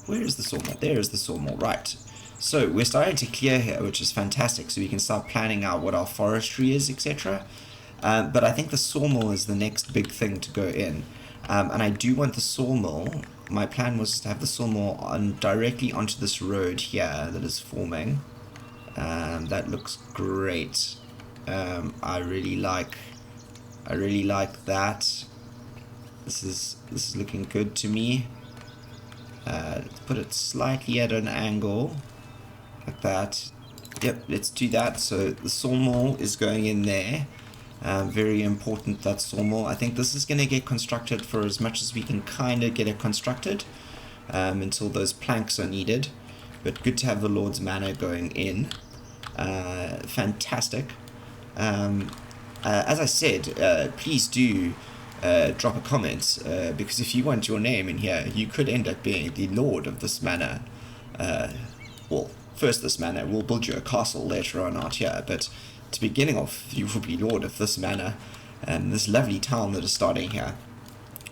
Speaker 1: Where is the sawmill? There is the sawmill. Right. So we're starting to clear here, which is fantastic. So we can start planning out what our forestry is, etc. But I think the sawmill is the next big thing to go in. And I do want the sawmill. My plan was to have the sawmill directly onto this road here that is forming. That looks great. I really like that. This is looking good to me. Let's put it slightly at an angle, like that. Yep, let's do that. So the sawmill is going in there. Very important, that sawmill. I think this is going to get constructed for as much as we can kind of get it constructed until those planks are needed. But good to have the Lord's Manor going in. Fantastic. As I said, please do drop a comment, because if you want your name in here, you could end up being the Lord of this manor. Well, first this manor, we'll build you a castle later on out here, but to beginning off, you will be Lord of this manor, and this lovely town that is starting here.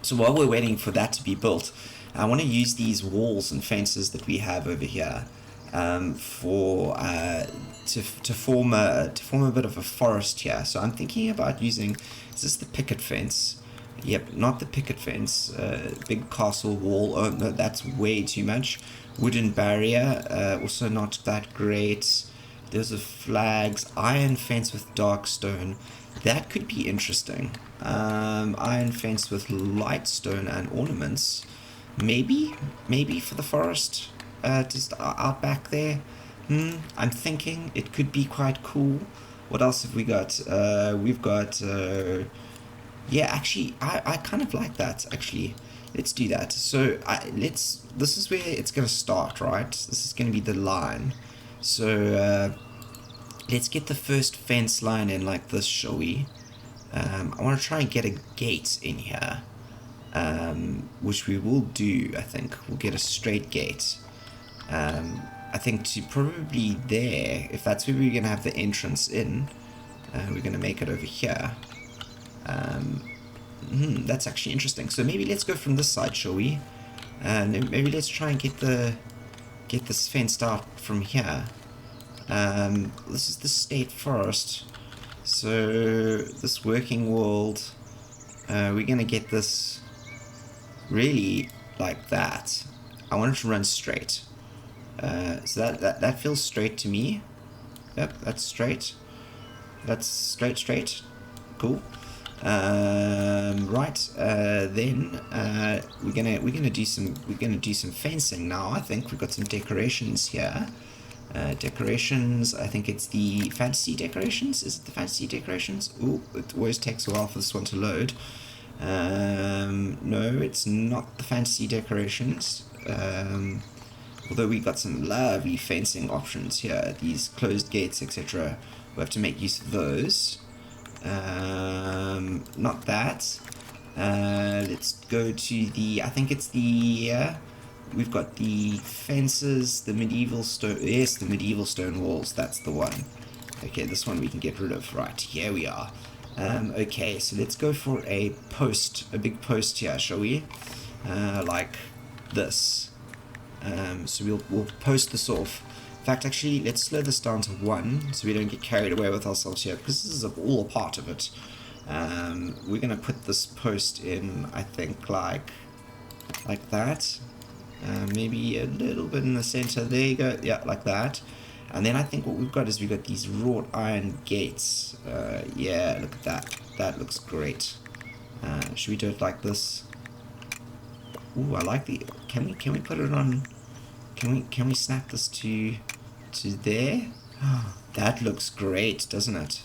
Speaker 1: So while we're waiting for that to be built, I want to use these walls and fences that we have over here for to form a bit of a forest here. So I'm thinking about using, is this the picket fence? Yep, not the picket fence. Big castle wall. Oh no, that's way too much. Wooden barrier, also not that great. Those are flags. Iron fence with dark stone. That could be interesting. Iron fence with light stone and ornaments. Maybe for the forest, just out back there. I'm thinking it could be quite cool. What else have we got? We've got, yeah, actually, I kind of like that, actually. Let's do that. So, this is where it's going to start, right? This is going to be the line. So, let's get the first fence line in like this, shall we? I want to try and get a gate in here. Which we will do, I think. We'll get a straight gate. I think to probably there, if that's where we're going to have the entrance in, we're going to make it over here. That's actually interesting. So maybe let's go from this side, shall we? And maybe let's try and get this fenced out from here. This is the state forest. So this working world, we're going to get this really like that. I want it to run straight. So that feels straight to me. Yep, that's straight. That's straight. Cool. Right. Then we're gonna do some fencing now. I think we've got some decorations here. Decorations. I think it's the fantasy decorations. Is it the fantasy decorations? Ooh, it always takes a while for this one to load. No, it's not the fantasy decorations. Although we got some lovely fencing options here, these closed gates, etc. We have to make use of those. Not that. Let's go to the, I think it's the, we've got the fences, the medieval stone, yes, the medieval stone walls, that's the one. Okay, this one we can get rid of. Right, here we are. Okay, so let's go for a post, a big post here, shall we? Like this. So we'll post this off. In fact, actually, let's slow this down to 1 so we don't get carried away with ourselves here, because this is all a part of it. We're going to put this post in, I think, like that. Maybe a little bit in the center. There you go. Yeah, like that. And then I think what we've got is we've got these wrought iron gates. Yeah, look at that. That looks great. Should we do it like this? Ooh, I like the. Can we put it on? Can we snap this to there? That looks great, doesn't it?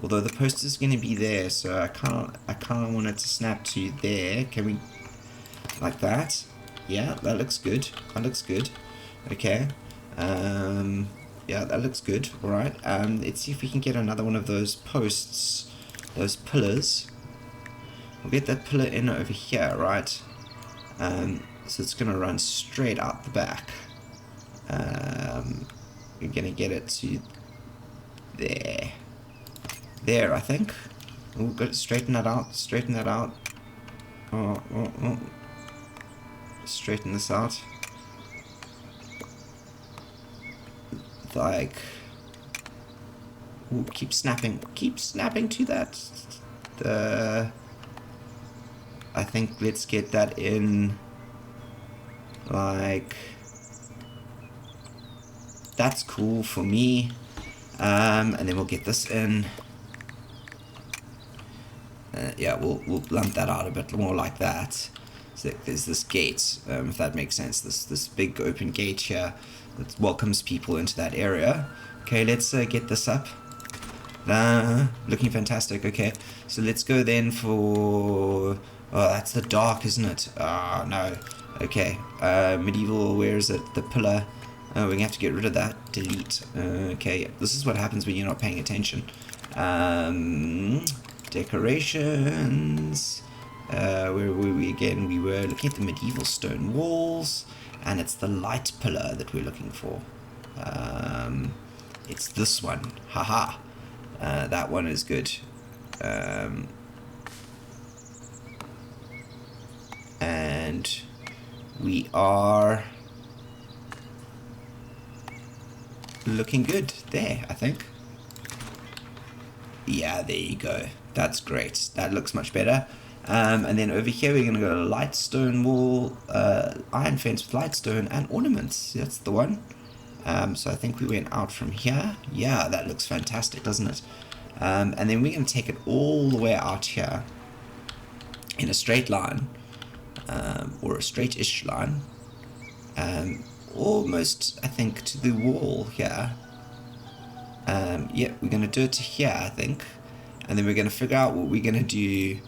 Speaker 1: Although the post is going to be there, so I kind of want it to snap to there. Can we, like that? Yeah, that looks good. That looks good. Okay. Yeah, that looks good. All right. Let's see if we can get another one of those posts, those pillars. We'll get that pillar in over here, right? So it's gonna run straight out the back. We're gonna get it to there. There, I think. We'll go straighten that out. Straighten that out. Oh. Straighten this out. Like, ooh, keep snapping to that. I think let's get that in, like, that's cool for me. And then we'll get this in. Yeah, we'll lump that out a bit more like that. So there's this gate, if that makes sense. This big open gate here that welcomes people into that area. Okay, let's get this up. Looking fantastic. Okay, so let's go then for. Oh, that's the dark, isn't it? Ah, no. Okay, medieval. Where is it? The pillar. We're gonna have to get rid of that. Delete. Okay, this is what happens when you're not paying attention. Decorations. Where were we again? We were looking at the medieval stone walls, and it's the light pillar that we're looking for. It's this one. Haha. That one is good. we are looking good there, I think. Yeah, there you go. That's great. That looks much better. And then over here we're going to go light stone wall, iron fence with light stone and ornaments. That's the one. So I think we went out from here. Yeah, that looks fantastic, doesn't it? And then we're going to take it all the way out here in a straight line, or a straight-ish line, almost, I think, to the wall here. Yeah, we're going to do it to here, I think, and then we're going to figure out what we're going to do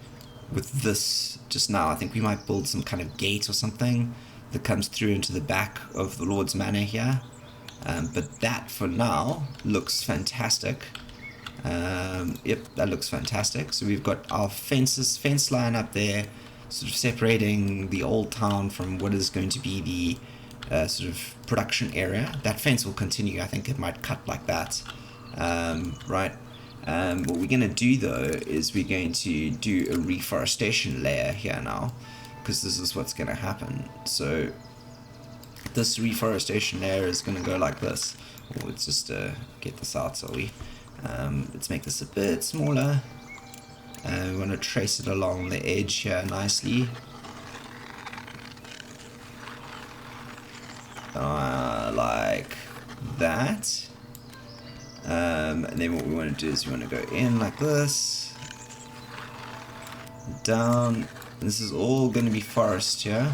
Speaker 1: with this just now. I think we might build some kind of gate or something that comes through into the back of the Lord's Manor here, but that for now looks fantastic. Yep, that looks fantastic. So we've got our fence line up there, sort of separating the old town from what is going to be the sort of production area. That fence will continue. I think it might cut like that. Right. What we're going to do though is we're going to do a reforestation layer here now, because this is what's going to happen. So this reforestation layer is going to go like this. Well, let's just get this out, so let's make this a bit smaller. We want to trace it along the edge here nicely. Like that. And then what we want to do is we want to go in like this. Down. This is all going to be forest here.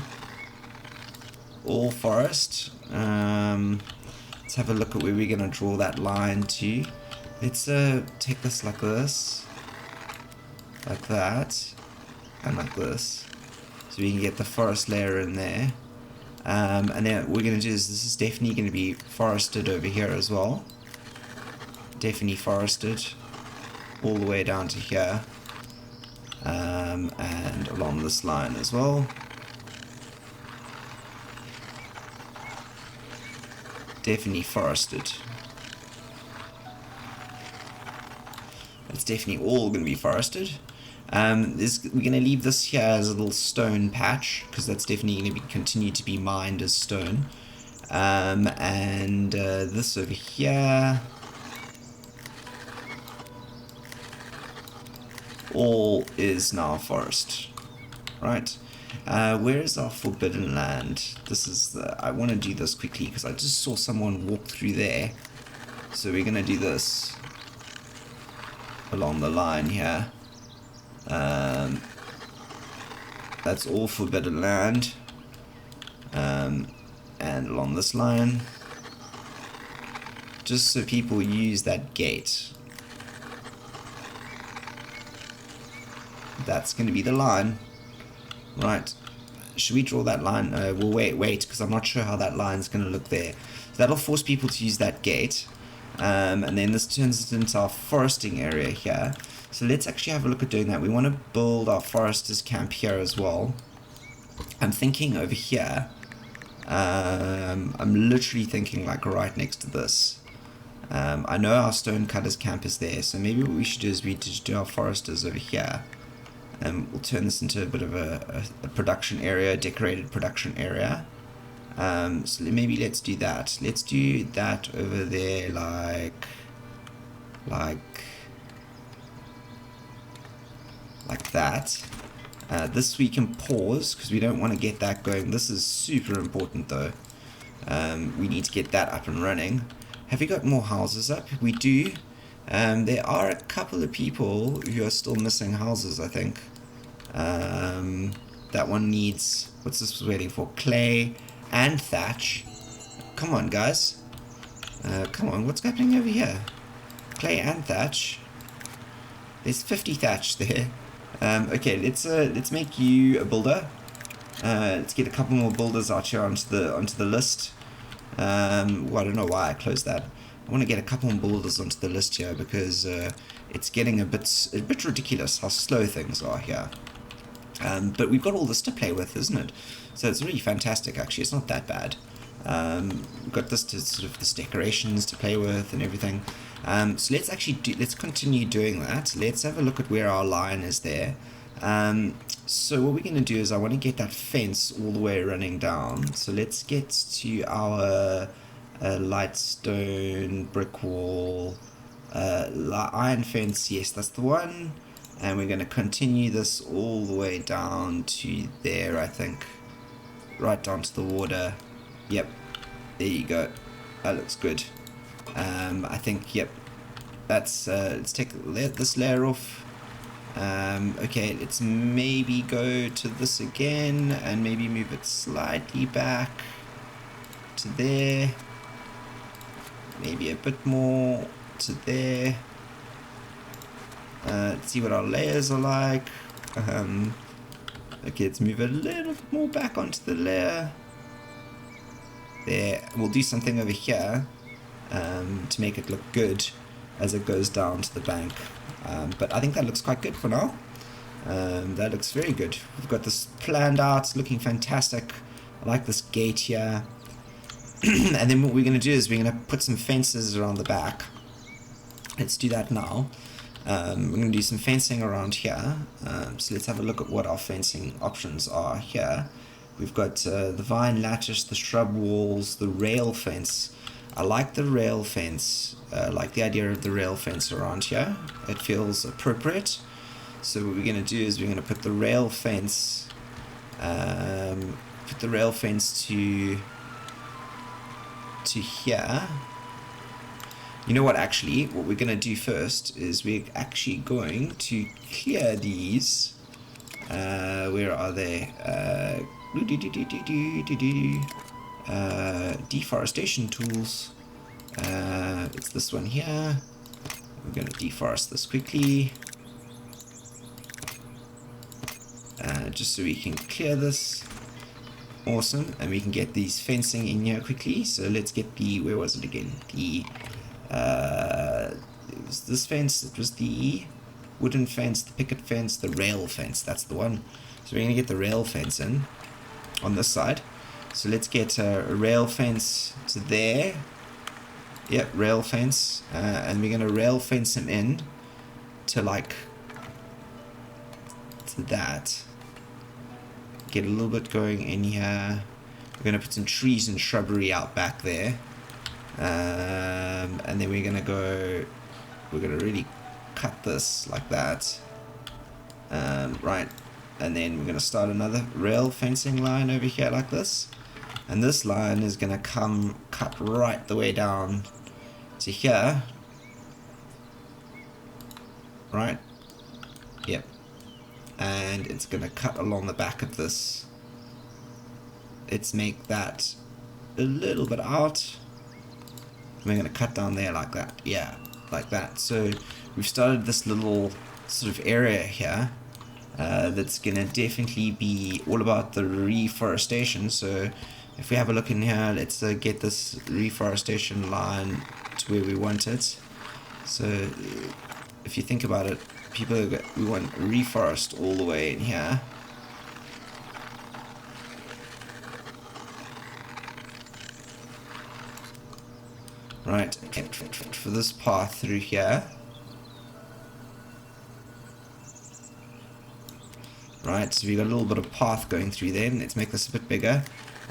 Speaker 1: All forest. Let's have a look at where we're going to draw that line to. Let's take this like this, like that, and like this, so we can get the forest layer in there. And then what we're going to do is this is definitely going to be forested over here as well. Definitely forested all the way down to here, and along this line as well. Definitely forested. It's definitely all going to be forested. We're going to leave this here as a little stone patch, because that's definitely going to continue to be mined as stone. And this over here, all is now forest. Right. Where is our forbidden land? This is I want to do this quickly because I just saw someone walk through there. So we're going to do this along the line here. That's all forbidden land. And along this line, just so people use that gate. That's going to be the line. Right, should we draw that line? We'll wait, because I'm not sure how that line's going to look there. So that'll force people to use that gate. And then this turns it into our foresting area here. So let's actually have a look at doing that. We want to build our foresters camp here as well. I'm thinking over here. I'm literally thinking like right next to this. I know our stonecutters camp is there, so maybe what we should do is we just do our foresters over here. And we'll turn this into a bit of a production area, decorated production area. So maybe let's do that. Let's do that over there, like that. This we can pause because we don't want to get that going. This is super important though. We need to get that up and running. Have we got more houses up? We do. There are a couple of people who are still missing houses, I think. That one needs, what's this waiting for? Clay and thatch. Come on, guys. Come on, what's happening over here? Clay and thatch. There's 50 thatch there. Okay, let's make you a builder. Let's get a couple more builders out here onto the list. Well, I don't know why I closed that. I want to get a couple more builders onto the list here because it's getting a bit ridiculous how slow things are here. But we've got all this to play with, isn't it? So it's really fantastic, actually. It's not that bad. We've got this to sort of this decorations to play with and everything. So let's continue doing that. Let's have a look at where our line is there. So what we're going to do is I want to get that fence all the way running down. So let's get to our light stone brick wall, iron fence. Yes, that's the one. And we're going to continue this all the way down to there, I think. Right down to the water. Yep, there you go. That looks good. I think, yep, that's, let's take this layer off. Okay, let's maybe go to this again and maybe move it slightly back to there. Maybe a bit more to there. Let's see what our layers are like. Okay, let's move a little bit more back onto the layer. There. We'll do something over here to make it look good as it goes down to the bank. But I think that looks quite good for now. That looks very good. We've got this planned out, looking fantastic. I like this gate here. And then what we're going to do is we're going to put some fences around the back. Let's do that now. We're going to do some fencing around here. So let's have a look at what our fencing options are here. We've got the vine lattice, the shrub walls, the rail fence. I like the rail fence. I like the idea of the rail fence around here. It feels appropriate. So what we're going to do is we're going to put the rail fence, to here. You know what, actually, what we're going to do first is we're actually going to clear these. Where are they? Deforestation tools. It's this one here. We're going to deforest this quickly. Just so we can clear this. Awesome. And we can get these fencing in here quickly. So let's get the, where was it again? The, it was this fence. It was the wooden fence, the picket fence, the rail fence. That's the one. So we're going to get the rail fence in on this side. So let's get a rail fence to there. Yep, rail fence. And we're going to rail fence him in to like, to that. Get a little bit going in here. We're going to put some trees and shrubbery out back there. And then we're going to go, we're going to really cut this like that. Right. And then we're going to start another rail fencing line over here like this. And this line is going to come cut right the way down to here. Right. Yep. And it's going to cut along the back of this. Let's make that a little bit out. We're going to cut down there like that. Yeah, like that. So we've started this little sort of area here that's going to definitely be all about the reforestation. So if we have a look in here, let's get this reforestation line to where we want it. So if you think about it, we want reforest all the way in here. Right, for this path through here. Right, so we've got a little bit of path going through there. Let's make this a bit bigger.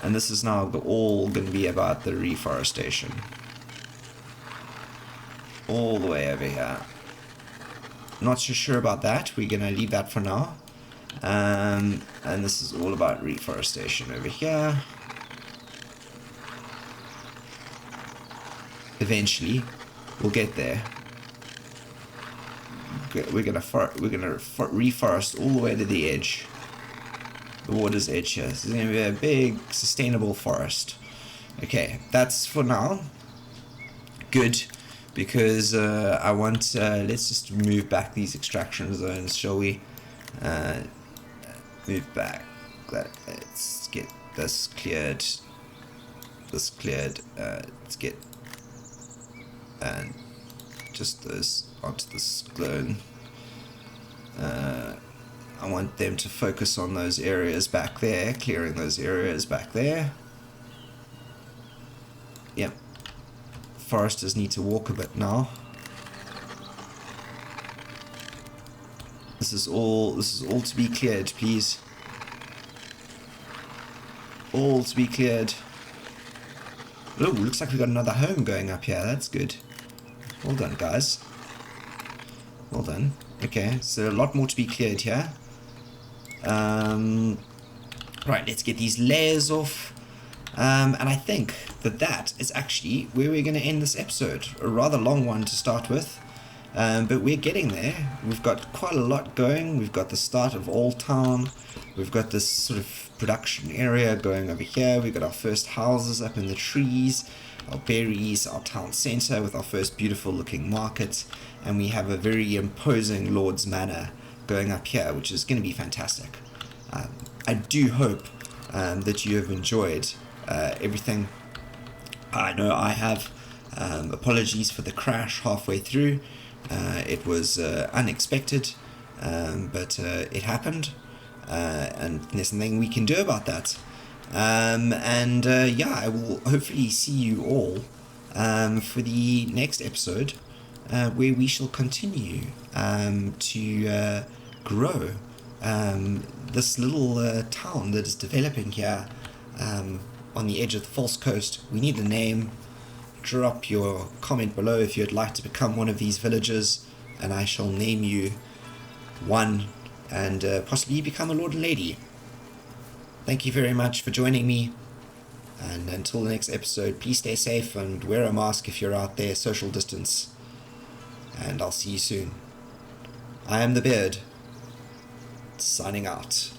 Speaker 1: And this is now all going to be about the reforestation. All the way over here. Not so sure about that. We're going to leave that for now. And this is all about reforestation over here. Eventually, we'll get there. We're gonna reforest all the way to the edge, the water's edge here. This is gonna be a big, sustainable forest. Okay, that's for now. Good. Because I want, let's just move back these extraction zones, shall we? Move back. Let's get this cleared. Let's get and just those onto this clone. I want them to focus on those areas back there, clearing those areas back there. Yep. Foresters need to walk a bit now. This is all to be cleared, please. All to be cleared. Oh, looks like we got another home going up here. That's good. Well done, guys. Well done. Okay, so a lot more to be cleared here. Right, let's get these layers off. And I think that is actually where we're going to end this episode. A rather long one to start with. But we're getting there. We've got quite a lot going. We've got the start of Old Town. We've got this sort of production area going over here. We've got our first houses up in the trees, our berries, our town centre with our first beautiful looking market, and we have a very imposing Lord's Manor going up here, which is going to be fantastic. I do hope that you have enjoyed everything. I know I have. Apologies for the crash halfway through. It was unexpected, but it happened, and there's nothing we can do about that. Yeah, I will hopefully see you all for the next episode, where we shall continue to grow this little town that is developing here on the edge of the False Coast. We need a name. Drop your comment below if you'd like to become one of these villagers, and I shall name you one, and possibly become a lord and lady. Thank you very much for joining me, and until the next episode, please stay safe and wear a mask if you're out there, social distance, and I'll see you soon. I am the Beard, signing out.